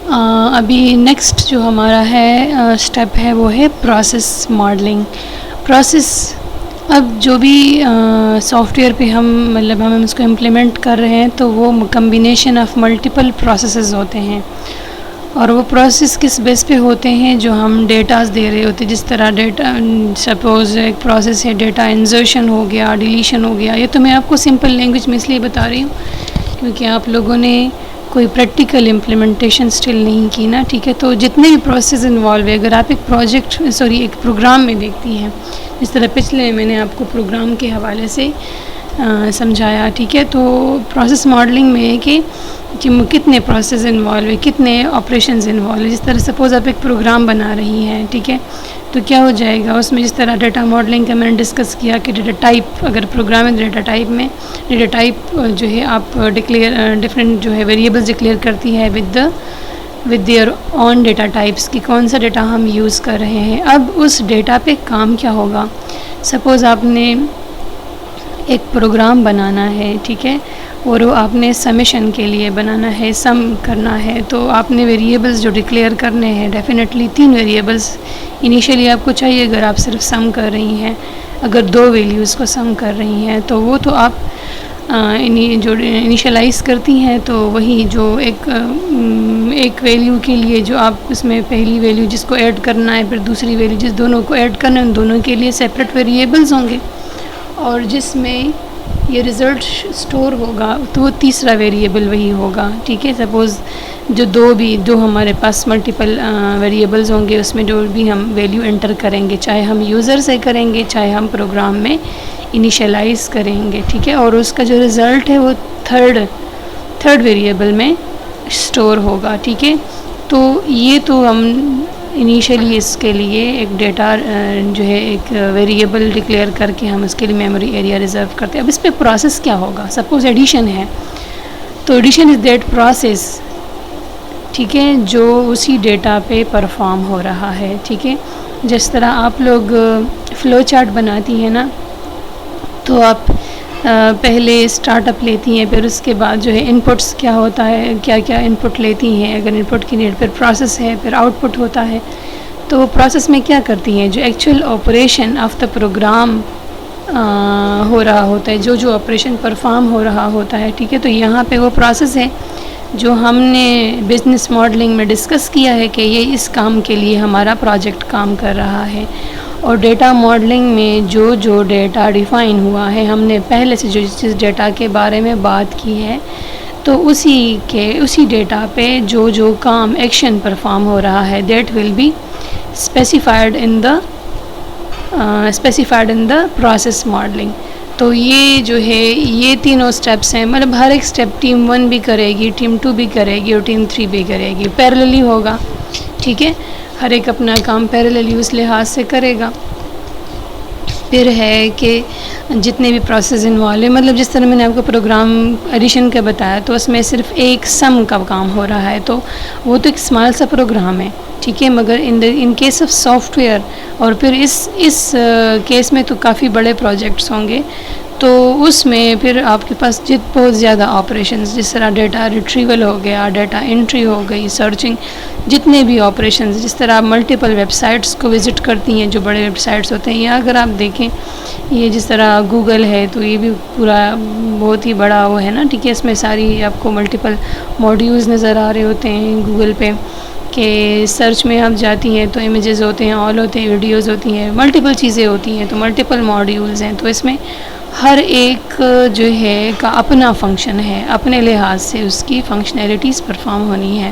ابھی نیکسٹ جو ہمارا ہے اسٹیپ ہے وہ ہے پروسیس ماڈلنگ. پروسیس اب جو بھی سافٹ ویئر پہ ہم اس کو امپلیمنٹ کر رہے ہیں تو وہ کمبینیشن آف ملٹیپل پروسیسز ہوتے ہیں، اور وہ پروسیس کس بیس پہ ہوتے ہیں جو ہم ڈیٹاز دے رہے ہوتے ہیں. جس طرح ڈیٹا سپوز ایک پروسیس ہے ڈیٹا انسرشن ہو گیا، ڈیلیشن ہو گیا. یہ تو میں آپ کو سمپل لینگویج میں اس لیے بتا رہی ہوں کیونکہ آپ لوگوں نے کوئی پریکٹیکل امپلیمنٹیشن اسٹل نہیں کی نا، ٹھیک ہے. تو جتنے بھی پروسیس انوالو ہے، اگر آپ ایک پروگرام میں دیکھتی ہیں، جس طرح پچھلے میں نے آپ کو پروگرام کے حوالے سے سمجھایا، ٹھیک ہے. تو پروسیس ماڈلنگ میں ہے کہ کتنے پروسیس انوالو ہے، کتنے آپریشنز انوالو ہے. جس طرح سپوز آپ ایک پروگرام بنا رہی ہیں، ٹھیک ہے، تو کیا ہو جائے گا اس میں. جس طرح ڈیٹا ماڈلنگ کا میں نے ڈسکس کیا کہ ڈیٹا ٹائپ، اگر پروگرام ہے ڈیٹا ٹائپ میں ڈیٹا ٹائپ جو ہے آپ ڈفرینٹ جو ہے ویریبلز ڈکلیئر کرتی ہے with their own data types کی کون سا ڈیٹا ہم یوز کر رہے ہیں. اب اس ڈیٹا پہ کام کیا ہوگا. سپوز آپ نے ایک پروگرام بنانا ہے، ٹھیک ہے، اور وہ آپ نے سمیشن کے لیے بنانا ہے، سم کرنا ہے. تو آپ نے ویریبلز جو ڈکلیئر کرنے ہیں ڈیفینیٹلی 3 ویریبلز انیشیلی آپ کو چاہیے. اگر آپ صرف سم کر رہی ہیں، اگر 2 ویلیوز کو سم کر رہی ہیں تو وہ تو آپ جو انیشلائز کرتی ہیں تو وہی جو ایک ویلیو کے لیے جو آپ اس میں پہلی ویلیو جس کو ایڈ کرنا ہے، پھر دوسری ویلیو جس دونوں کو ایڈ کرنا ہے، ان دونوں کے لیے سیپریٹ ویریبلز ہوں گے. اور جس میں یہ رزلٹ سٹور ہوگا تو وہ تیسرا ویریبل وہی ہوگا، ٹھیک ہے. سپوز جو دو ہمارے پاس ملٹیپل ویریبلز ہوں گے، اس میں جو بھی ہم ویلیو انٹر کریں گے، چاہے ہم یوزر سے کریں گے، چاہے ہم پروگرام میں انیشلائز کریں گے، ٹھیک ہے. اور اس کا جو رزلٹ ہے وہ تھرڈ ویریبل میں سٹور ہوگا، ٹھیک ہے. تو یہ تو ہم انیشلی اس کے لیے ایک ڈیٹا جو ہے ایک ویریبل ڈکلیئر کر کے ہم اس کے لیے میموری ایریا ریزرو کرتے ہیں. اب اس پہ پروسیس کیا ہوگا. سپوز ایڈیشن ہے تو ایڈیشن از دیٹ پروسیس، ٹھیک ہے، جو اسی ڈیٹا پہ پرفارم ہو رہا ہے، ٹھیک ہے. جس طرح آپ لوگ فلو چارٹ بناتی ہیں نا، تو آپ پہلے اسٹارٹ اپ لیتی ہیں، پھر اس کے بعد جو ہے ان پٹس کیا ہوتا ہے، کیا کیا ان پٹ لیتی ہیں. اگر ان پٹ کی نیڈ، پھر پروسیس ہے، پھر آؤٹ پٹ ہوتا ہے. تو پروسیس میں کیا کرتی ہیں، جو actual operation of the program ہو رہا ہوتا ہے، جو آپریشن پرفارم ہو رہا ہوتا ہے، ٹھیک ہے. تو یہاں پہ وہ پروسیس ہے جو ہم نے بزنس ماڈلنگ میں ڈسکس کیا ہے کہ یہ اس کام کے لیے ہمارا پروجیکٹ کام کر رہا ہے. اور ڈیٹا ماڈلنگ میں جو ڈیٹا ڈیفائن ہوا ہے، ہم نے پہلے سے جو جس ڈیٹا کے بارے میں بات کی ہے، تو اسی ڈیٹا پہ جو کام ایکشن پرفارم ہو رہا ہے that will be specified in the process modelling. تو یہ جو ہے یہ تینوں سٹیپس ہیں. مطلب ہر ایک سٹیپ ٹیم 1 بھی کرے گی، ٹیم 2 بھی کرے گی، اور ٹیم 3 بھی کرے گی. پیرللی ہوگا، ٹھیک ہے. ہر ایک اپنا کام پیرللی اس لحاظ سے کرے گا. پھر ہے کہ جتنے بھی پروسیس انوالو ہے، مطلب جس طرح میں نے آپ کو پروگرام ایڈیشن کا بتایا، تو اس میں صرف ایک سم کا کام ہو رہا ہے، تو وہ تو ایک اسمال سا پروگرام ہے، ٹھیک ہے. مگر in case of soft where, اور پھر اس کیس میں تو کافی بڑے پروجیکٹس ہوں گے، تو اس میں پھر آپ کے پاس بہت زیادہ آپریشنز، جس طرح ڈیٹا ریٹریول ہو گیا، ڈیٹا انٹری ہو گئی، سرچنگ، جتنے بھی آپریشنز. جس طرح آپ ملٹیپل ویب سائٹس کو وزٹ کرتی ہیں، جو بڑے ویب سائٹس ہوتے ہیں، یا اگر آپ دیکھیں یہ جس طرح گوگل ہے، تو یہ بھی پورا بہت ہی بڑا وہ ہے نا، ٹھیک ہے. اس میں ساری آپ کو ملٹیپل موڈیولز نظر آ رہے ہوتے ہیں گوگل پہ، کہ سرچ میں آپ جاتی ہیں تو امیجز ہوتے ہیں، آل ہوتے ہیں، ویڈیوز ہوتی ہیں، ملٹیپل چیزیں ہوتی ہیں، تو ملٹیپل موڈیولز ہیں. تو اس میں ہر ایک جو ہے کا اپنا فنکشن ہے، اپنے لحاظ سے اس کی فنکشنالٹیز پرفارم ہونی ہے.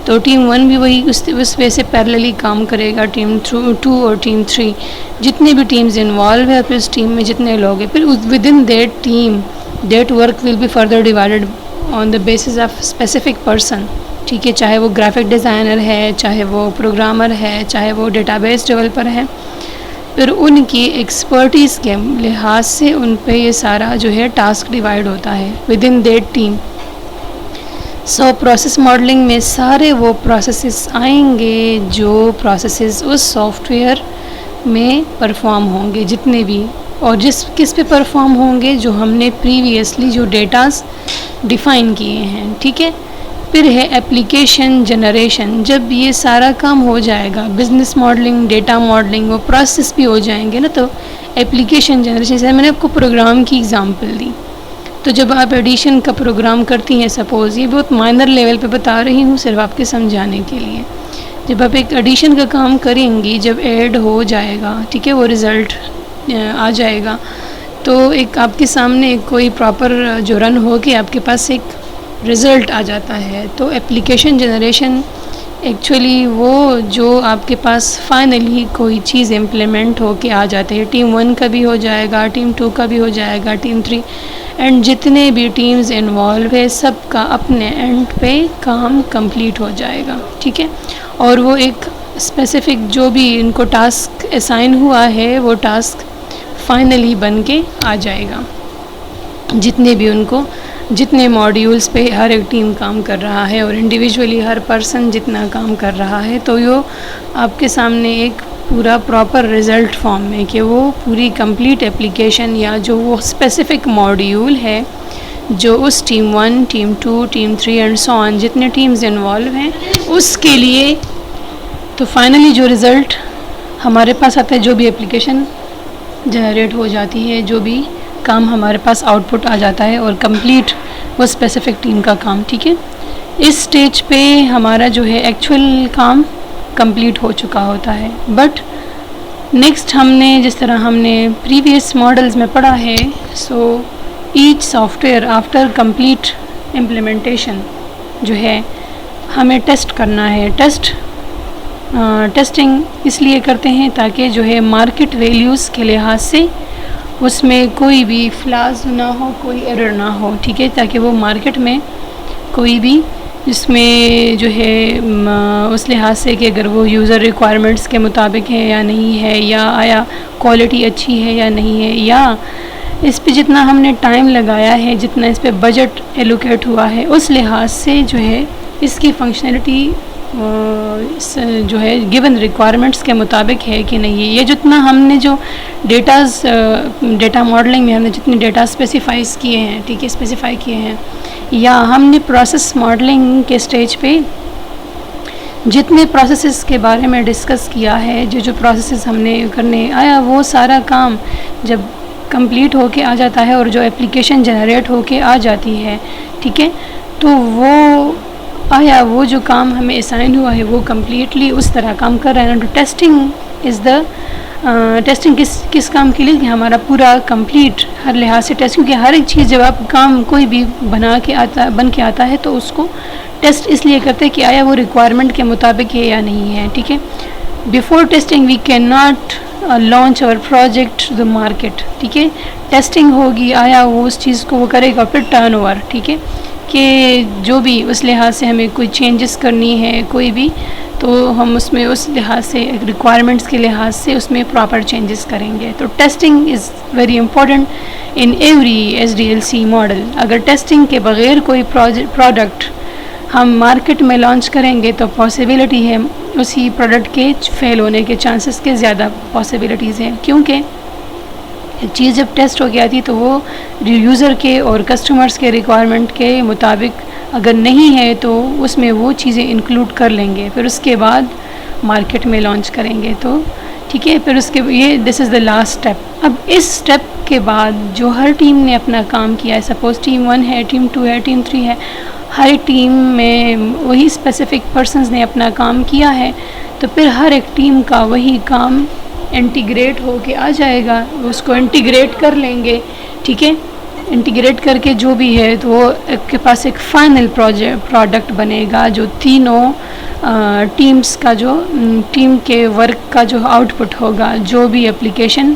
تو ٹیم 1 بھی وہی اس وجہ سے پیرللی کام کرے گا، ٹیم 2 اور ٹیم 3 جتنے بھی ٹیمز انوالو ہے، پھر اس ٹیم میں جتنے لوگ ہیں، پھر with in that team that work will be further divided on the basis of specific person, ٹھیک ہے. چاہے وہ گرافک ڈیزائنر ہے، چاہے وہ پروگرامر ہے، چاہے وہ ڈیٹا بیس ڈیولپر ہے، پھر ان کی ایکسپرٹیز کے لحاظ سے ان پہ یہ سارا جو ہے ٹاسک ڈیوائڈ ہوتا ہے with in that team. So process modelling میں سارے وہ پروسیسز آئیں گے جو پروسیسز اس سافٹ ویئر میں پرفارم ہوں گے، جتنے بھی، اور کس پہ پرفارم ہوں گے، جو ہم نے پریویسلی جو ڈیٹاز ڈیفائن کیے ہیں، ٹھیک ہے. پھر ہے اپلیکیشن جنریشن. جب یہ سارا کام ہو جائے گا، بزنس ماڈلنگ، ڈیٹا ماڈلنگ، وہ پروسیس بھی ہو جائیں گے نا، تو اپلیکیشن جنریشن سے میں نے آپ کو پروگرام کی اگزامپل دی. تو جب آپ ایڈیشن کا پروگرام کرتی ہیں، سپوز یہ بہت مائنر لیول پہ بتا رہی ہوں صرف آپ کے سمجھانے کے لیے. جب آپ ایک ایڈیشن کا کام کریں گی، جب ایڈ ہو جائے گا، ٹھیک ہے، وہ رزلٹ آ جائے گا، تو ایک آپ کے سامنے کوئی پراپر جو رن ہو کے آپ کے پاس ایک رزلٹ آ جاتا ہے. تو اپلیکیشن جنریشن ایکچولی وہ جو آپ کے پاس فائنلی کوئی چیز امپلیمنٹ ہو کے آ جاتے ہیں. ٹیم 1 کا بھی ہو جائے گا، ٹیم 2 کا بھی ہو جائے گا، ٹیم 3، اینڈ جتنے بھی ٹیمز انوالو ہے سب کا اپنے اینڈ پہ کام کمپلیٹ ہو جائے گا. ٹھیک ہے، اور وہ ایک اسپیسیفک جو بھی ان کو ٹاسک اسائن ہوا ہے وہ ٹاسک فائنلی بن کے آ جائے گا. جتنے بھی ان کو جتنے ماڈیولز پہ ہر ایک ٹیم کام کر رہا ہے اور انڈیویجولی ہر پرسن جتنا کام کر رہا ہے، تو یہ آپ کے سامنے ایک پورا پراپر رزلٹ فارم میں کہ وہ پوری کمپلیٹ اپلیکیشن یا جو وہ اسپیسیفک ماڈیول ہے جو اس team 1، team 2، team 3 and so on جتنے ٹیمز انوالو ہیں اس کے لیے، تو فائنلی جو رزلٹ ہمارے پاس آتا ہے، جو بھی اپلیکیشن جنریٹ ہو جاتی ہے، جو بھی کام ہمارے پاس آؤٹ پٹ آ جاتا ہے اور کمپلیٹ وہ اسپیسیفک ٹیم کا کام. ٹھیک ہے، اس سٹیج پہ ہمارا جو ہے ایکچوئل کام کمپلیٹ ہو چکا ہوتا ہے. بٹ نیکسٹ ہم نے جس طرح ہم نے پریویس ماڈلز میں پڑھا ہے، so each software after complete implementation جو ہے ہمیں ٹیسٹ کرنا ہے. ٹیسٹنگ اس لیے کرتے ہیں تاکہ جو ہے مارکیٹ ویلیوز کے لحاظ سے اس میں کوئی بھی فلاز نہ ہو، کوئی ایرر نہ ہو. ٹھیک ہے، تاکہ وہ مارکیٹ میں کوئی بھی اس میں جو ہے اس لحاظ سے کہ اگر وہ یوزر ریکوائرمنٹس کے مطابق ہے یا نہیں ہے، یا آیا کوالٹی اچھی ہے یا نہیں ہے، یا اس پہ جتنا ہم نے ٹائم لگایا ہے، جتنا اس پہ بجٹ ایلوکیٹ ہوا ہے، اس لحاظ سے جو ہے اس کی فنکشنلٹی جو ہے گیون ریکوائرمنٹس کے مطابق ہے کہ نہیں. یہ جتنا ہم نے جو ڈیٹا ماڈلنگ میں ہم نے جتنے ڈیٹا اسپیسیفائز کیے ہیں، ٹھیک ہے، اسپیسیفائی کیے ہیں، یا ہم نے پروسیس ماڈلنگ کے سٹیج پہ جتنے پروسیسز کے بارے میں ڈسکس کیا ہے، جو پروسیسز ہم نے کرنے آیا، وہ سارا کام جب کمپلیٹ ہو کے آ جاتا ہے اور جو اپلیکیشن جنریٹ ہو کے آ جاتی ہے، ٹھیک ہے، تو وہ آیا وہ جو کام ہمیں اسائن ہوا ہے وہ کمپلیٹلی اس طرح کام کر رہا ہے. تو ٹیسٹنگ از دا ٹیسٹنگ کس کام کے لیے کہ ہمارا پورا کمپلیٹ ہر لحاظ سے ٹیسٹ، کیونکہ ہر ایک چیز جب آپ کام کوئی بھی بن کے آتا ہے تو اس کو ٹیسٹ اس لیے کرتے ہیں کہ آیا وہ ریکوائرمنٹ کے مطابق ہے یا نہیں ہے. ٹھیک ہے، before testing we can not launch our project the market. ٹھیک ہے، ٹیسٹنگ ہوگی، آیا وہ اس چیز کو وہ کرے گا، پھر ٹرن اوور. ٹھیک ہے، کہ جو بھی اس لحاظ سے ہمیں کوئی چینجز کرنی ہے کوئی بھی، تو ہم اس میں اس لحاظ سے ریکوائرمنٹس کے لحاظ سے اس میں پراپر چینجز کریں گے. تو testing is very important in every SDLC model. اگر ٹیسٹنگ کے بغیر کوئی پروڈکٹ ہم مارکیٹ میں لانچ کریں گے تو پاسبلٹی ہے اسی پروڈکٹ کے فیل ہونے کے چانسز کے زیادہ پاسبلٹیز ہیں، کیونکہ چیز جب ٹیسٹ ہو کے آتی تو وہ یوزر کے اور کسٹمرز کے ریکوائرمنٹ کے مطابق اگر نہیں ہے تو اس میں وہ چیزیں انکلوڈ کر لیں گے، پھر اس کے بعد مارکیٹ میں لانچ کریں گے. تو ٹھیک ہے، پھر اس کے یہ دس از دا لاسٹ اسٹیپ. اب اس اسٹیپ کے بعد جو ہر ٹیم نے اپنا کام کیا ہے، سپوز ٹیم 1 ہے، ٹیم 2 ہے، ٹیم 3 ہے، ہر ایک ٹیم میں وہی اسپیسیفک پرسنز نے اپنا کام کیا ہے، تو پھر ہر ایک ٹیم کا وہی کام انٹیگریٹ ہو کے آ جائے گا، اس کو انٹیگریٹ کر لیں گے. ٹھیک ہے، انٹیگریٹ کر کے جو بھی ہے تو وہ آپ کے پاس ایک فائنل پروڈکٹ بنے گا جو تینوں ٹیمز کا جو ٹیم کے ورک کا جو آؤٹ پٹ ہوگا، جو بھی اپلیکیشن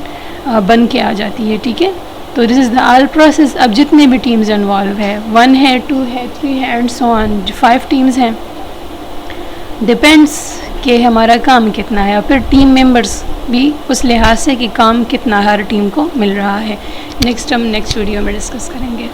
بن کے آ جاتی ہے. ٹھیک ہے، تو دس از دا آل پروسیس. اب جتنے بھی ٹیمز انوالو ہے، 1 ہے، 2 ہے، 3 ہے اینڈ سو آن، 5 ٹیمز ہیں، ڈپینڈس کہ ہمارا کام کتنا ہے، اور پھر ٹیم ممبرس بھی اس لحاظ سے کہ کام کتنا ہر ٹیم کو مل رہا ہے. ہم نیکسٹ ویڈیو میں ڈسکس کریں گے.